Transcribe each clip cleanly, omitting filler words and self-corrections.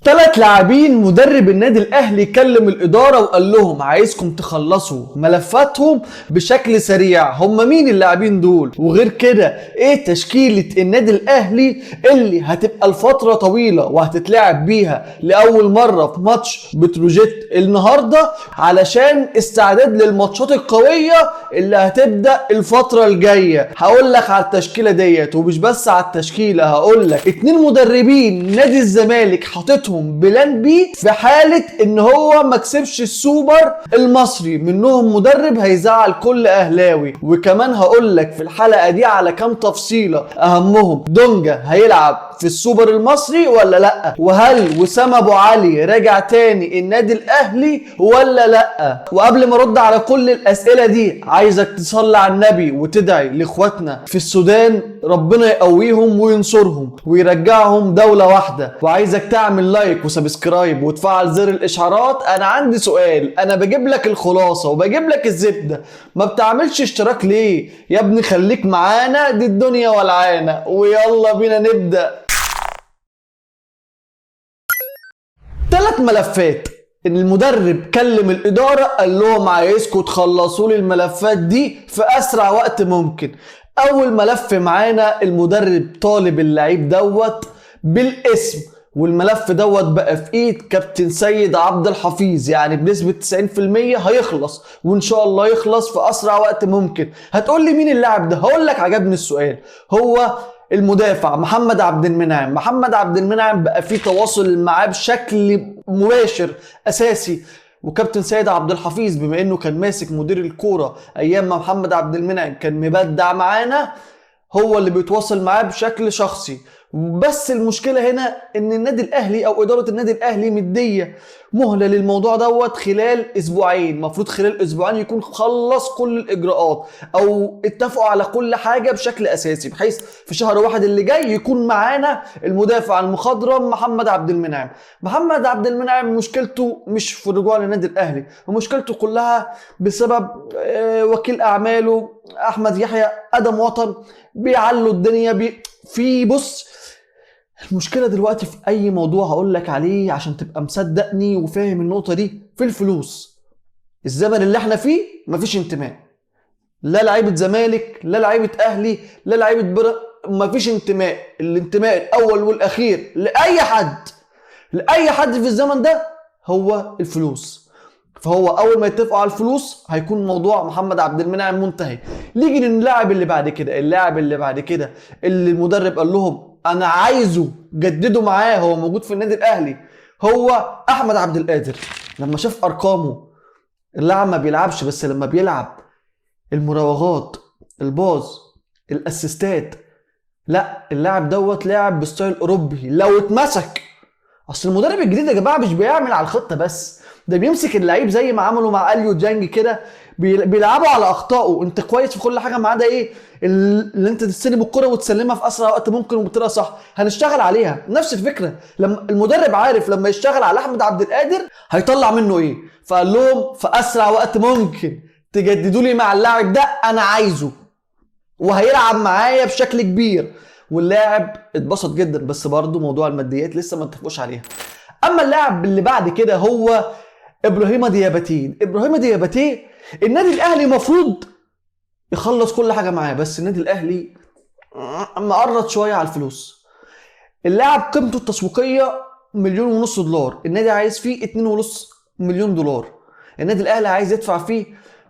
3 لاعبين مدرب النادي الاهلي كلم الاداره وقال لهم عايزكم تخلصوا ملفاتهم بشكل سريع. هم مين اللاعبين دول؟ وغير كده ايه تشكيله النادي الاهلي اللي هتبقى لفتره طويله وهتتلعب بيها لاول مره في ماتش بتروجيت النهارده علشان استعداد للماتشات القويه اللي هتبدا الفتره الجايه. هقول لك على التشكيله ديت، ومش بس على التشكيله، هقول لك 2 مدربين نادي الزمالك حاططهم بلان بي في حالة ان هو ما كسبش السوبر المصري. منهم مدرب هيزعل كل اهلاوي. وكمان هقول لك في الحلقة دي على كام تفصيلة، اهمهم دونجا هيلعب في السوبر المصري ولا لا، وهل وسام ابو علي راجع تاني النادي الاهلي ولا لا. وقبل ما ارد على كل الاسئلة دي عايزك تصلي على النبي وتدعي لاخواتنا في السودان ربنا يقويهم وينصرهم ويرجعهم دولة واحدة. وعايزك تعمل لايك وسبسكرايب وتفعل زر الاشعارات. انا عندي سؤال، انا بجيب لك الخلاصة وبجيب لك الزبدة، ما بتعملش اشتراك ليه يا ابني؟ خليك معانا، دي الدنيا ولعانة. ويلا بينا نبدأ. 3 ملفات المدرب كلم الاداره قال لهم عايزكم تخلصوا لي الملفات دي في اسرع وقت ممكن. اول ملف معانا المدرب طالب اللعيب دوت بالاسم، والملف دوت بقى في ايد كابتن سيد عبد الحفيظ، يعني بنسبه 90% هيخلص، وان شاء الله يخلص في اسرع وقت ممكن. هتقول لي مين اللاعب ده؟ هقول لك عجبني السؤال. هو المدافع محمد عبد المنعم. محمد عبد المنعم بقى في تواصل معاه بشكل مباشر اساسي، وكابتن سيد عبد الحفيظ بما انه كان ماسك مدير الكوره ايام ما محمد عبد المنعم كان مبدع معانا، هو اللي بيتواصل معاه بشكل شخصي. بس المشكله هنا ان النادي الاهلي او اداره النادي الاهلي مديه مهله للموضوع دوت خلال اسبوعين. المفروض خلال اسبوعين يكون خلص كل الاجراءات او اتفقوا على كل حاجه بشكل اساسي، بحيث في شهر 1 اللي جاي يكون معانا المدافع المخضرم محمد عبد المنعم. محمد عبد المنعم مشكلته مش في الرجوع للنادي الاهلي، ومشكلته كلها بسبب وكيل اعماله احمد يحيى ادم وطن بيعلوا الدنيا في بص. المشكلة دلوقتي في أي موضوع هقول لك عليه عشان تبقى مصدقني وفاهم النقطة دي، في الفلوس. الزمن اللي احنا فيه مفيش انتماء، لا لعيبة زمالك لا لعيبة أهلي لا لعيبة مفيش انتماء. الانتماء الأول والأخير لأي حد في الزمن ده هو الفلوس. فهو اول ما يتفقوا على الفلوس هيكون موضوع محمد عبد المنعم منتهي. نيجي للاعب اللي بعد كده. اللاعب اللي بعد كده اللي المدرب قال لهم انا عايزه جددوا معاه، هو موجود في النادي الاهلي، هو احمد عبد القادر. لما شاف ارقامه، اللاعب ما بيلعبش بس لما بيلعب المراوغات، الباص، الاسيستات، لا اللاعب دوت لاعب بستايل اوروبي. لو اتمسك، اصل المدرب الجديد يا جماعه مش بيعمل على الخطه بس، ده بيمسك اللعيب زي ما عملوا مع اليو جانج كده، بيلعبوا على اخطائه. انت كويس في كل حاجه ما عدا ايه؟ اللي انت تستلم الكره وتسلمها في اسرع وقت ممكن وبطريقه صح، هنشتغل عليها. نفس الفكره لما المدرب عارف لما يشتغل على احمد عبد القادر هيطلع منه ايه، فقال لهم في اسرع وقت ممكن تجددوا لي مع اللاعب ده، انا عايزه وهيلعب معايا بشكل كبير. واللاعب اتبسط جدا، بس برضه موضوع الماديات لسه ما اتفقوش عليها. اما اللاعب اللي بعد كده هو ابراهيم دياباتي. ابراهيم دياباتي النادي الاهلي مفروض يخلص كل حاجه معاه، بس النادي الاهلي مقرط شويه على الفلوس. اللاعب قيمته التسويقيه $1.5 مليون، النادي عايز فيه $2.5 مليون. النادي الاهلي عايز يدفع فيه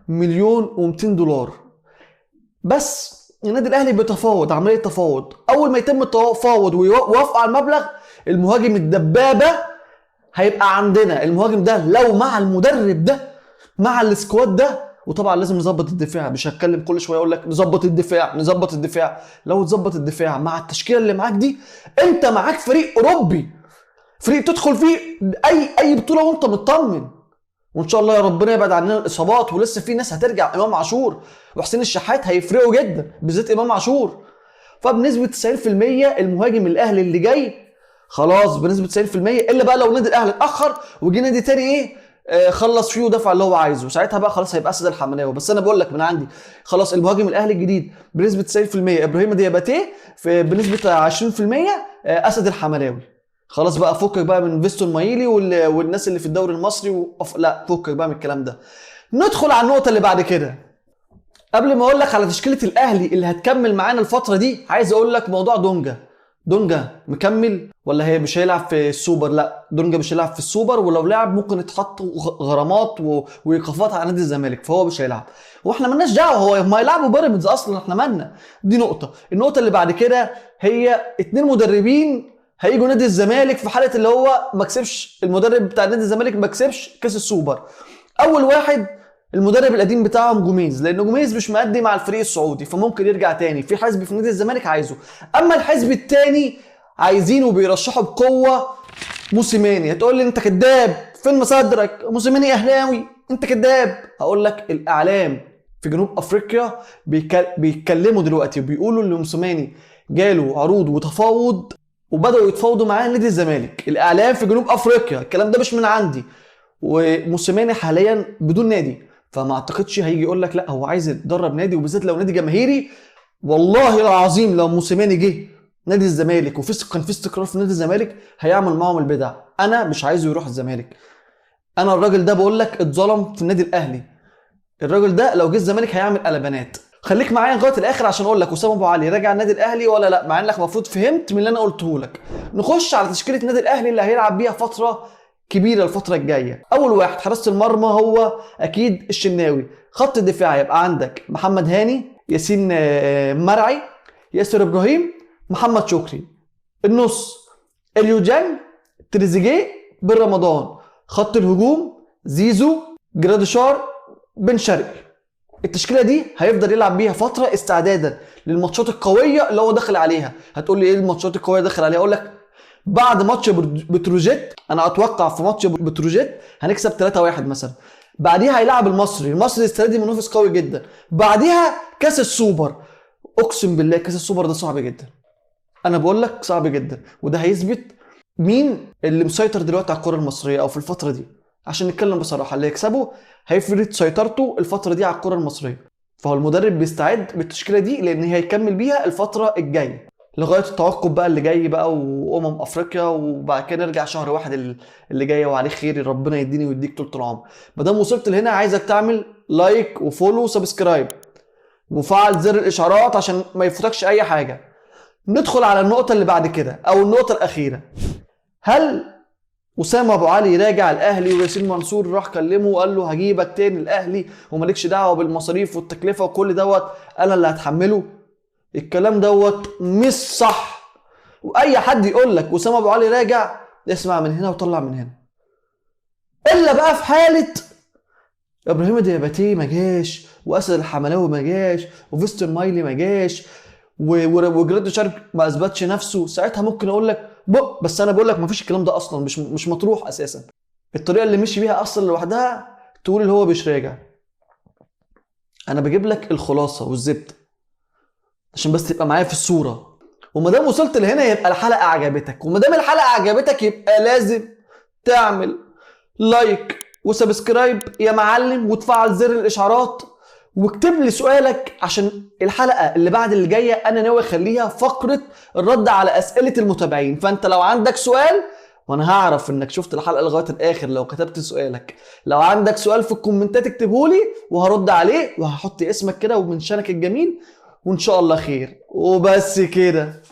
$1,200,000. بس النادي الاهلي بيتفاوض، عمليه تفاوض. اول ما يتم التفاوض ويوافقوا على المبلغ، المهاجم الدبابه هيبقى عندنا. المهاجم ده لو مع المدرب ده مع السكواد ده، وطبعا لازم نظبط الدفاع، مش هتكلم كل شويه اقول لك نظبط الدفاع. لو تظبط الدفاع مع التشكيله اللي معاك دي، انت معاك فريق اوروبي، فريق تدخل فيه اي بطوله وانت مطمن. وان شاء الله يا ربنا يبعد عننا الاصابات، ولسه في ناس هترجع، امام عاشور وحسين الشحات هيفرقوا جدا، بالذات امام عاشور. فبنسبه 90% المهاجم الاهلي اللي جاي خلاص بنسبه 90%، الا بقى لو النادي الاهلي اتاخر وجي نادي تاني ايه خلص فيه ودفع اللي هو عايزه، ساعتها بقى خلاص هيبقى اسد الحملاوي. بس انا بقول لك من عندي خلاص المهاجم الاهلي الجديد بنسبه 90% ابراهيم دياباتي، بنسبه 20% اسد الحملاوي. خلاص بقى فكك بقى من فيستون مايلي والناس اللي في الدوري المصري لا فكك بقى من الكلام ده. ندخل على النقطه اللي بعد كده. قبل ما اقول لك على تشكيله الاهلي اللي هتكمل معانا الفتره دي، عايز اقول لك موضوع دونجا. دونجا مكمل ولا هي مش هيلعب في السوبر؟ لا، دونجا مش هيلعب في السوبر، ولو لعب ممكن يتحط غرامات وايقافات على نادي الزمالك، فهو مش هيلعب. واحنا مالناش دعوه، هو ما يلعبوا بيراميدز اصلا، احنا مالنا. دي نقطه. النقطه اللي بعد كده هي 2 مدربين هيجوا نادي الزمالك في حاله اللي هو ما كسبش، المدرب بتاع نادي الزمالك ما كسبش كاس السوبر. اول واحد المدرب القديم بتاعهم جوميز، لان جوميز مش مادي مع الفريق السعودي، فممكن يرجع تاني. في حزب في نادي الزمالك عايزه. اما الحزب التاني عايزينه وبيرشحوا بقوه موسيماني. هتقول لي انت كذاب، فين مصدرك؟ موسيماني اهلاوي، انت كذاب. هقول لك الاعلام في جنوب افريقيا بيتكلموا دلوقتي وبيقولوا ان موسيماني جاله عروض وتفاوض وبداوا يتفاوضوا معاه نادي الزمالك. الاعلام في جنوب افريقيا، الكلام ده مش من عندي. وموسيماني حاليا بدون نادي، فما اعتقدش هيجي يقول لك لا هو عايز يدرب نادي، وبالذات لو نادي جماهيري. والله العظيم لو موسيماني جه نادي الزمالك كان في استقرار في نادي الزمالك، هيعمل معاهم البدع. انا مش عايزه يروح الزمالك. انا الراجل ده بقول لك اتظلم في النادي الاهلي. الراجل ده لو جه الزمالك هيعمل قلبانات. خليك معايا لغايه الاخر عشان اقول لك وسام ابو علي راجع النادي الاهلي ولا لا، مع انك المفروض فهمت من اللي انا قلته لك. نخش على تشكيله النادي الاهلي اللي هيلعب بيها فتره كبيره الفتره الجايه. اول واحد حراسه المرمى هو اكيد الشناوي. خط الدفاع يبقى عندك محمد هاني، ياسين مرعي، ياسر ابراهيم، محمد شكري. النص اليو جانج، تريزيجيه، بن رمضان. خط الهجوم زيزو، جراديشار، بن شرقي. التشكيله دي هيفضل يلعب بيها فتره استعدادا للماتشات القويه اللي هو داخل عليها. هتقول لي ايه الماتشات القويه اللي داخل عليها؟ اقول لك بعد ماتش بتروجيت، انا اتوقع في ماتش بتروجيت هنكسب 3-1 مثلا. بعديها هيلعب المصري السنه دي منافس قوي جدا. بعديها كاس السوبر. اقسم بالله كاس السوبر ده صعب جدا. انا بقول لك صعب جدا، وده هيثبت مين اللي مسيطر دلوقتي على الكره المصريه او في الفتره دي. عشان نتكلم بصراحه، اللي يكسبه هيفرض سيطرته الفتره دي على الكره المصريه. فهو المدرب بيستعد بالتشكيله دي لان هيكمل بيها الفتره الجايه لغايه التوقف بقى اللي جاي بقى افريقيا، وبعد كده نرجع شهر واحد اللي جاي وعليه خير، ربنا يديني ويديك طول العمر. ما دام وصلت لهنا عايزك تعمل لايك وفولو وسبسكرايب وفعل زر الاشعارات عشان ما يفوتكش اي حاجه. ندخل على النقطه اللي بعد كده او النقطه الاخيره. هل اسامه ابو علي راجع الاهلي وياسين منصور راح كلمه وقال له هجيبك تاني الاهلي ومالكش دعوه بالمصاريف والتكلفه وكل دوت انا اللي هتحمله؟ الكلام دوت مش صح. واي حد يقول لك اسامه ابو علي راجع، اسمع من هنا وطلع من هنا. الا بقى في حاله ابراهيم دياباتي ما جاش، واسد الحملاوي ما جاش، وفيستون مايلي ما جاش، وجرادو شارك ما اثبتش نفسه، ساعتها ممكن اقول لك بس انا بقول لك ما فيش الكلام ده اصلا، مش مطروح اساسا. الطريقه اللي مشي بيها اصلا لوحدها تقول اللي هو مش راجع. انا بجيب لك الخلاصه والزبده عشان بس تبقى معايا في الصوره. وما دام وصلت لهنا يبقى الحلقه عجبتك، وما دام الحلقه عجبتك يبقى لازم تعمل لايك وسبسكرايب يا معلم، وتفعل زر الاشعارات، واكتب لي سؤالك عشان الحلقه اللي بعد اللي جايه انا ناوي اخليها فقره الرد على اسئله المتابعين. فانت لو عندك سؤال، وانا هعرف انك شفت الحلقه لغايه الاخر لو كتبت سؤالك، لو عندك سؤال في الكومنتات اكتبه لي وهرد عليه وهحط اسمك كده ومنشانك الجميل، وان شاء الله خير. وبس كده.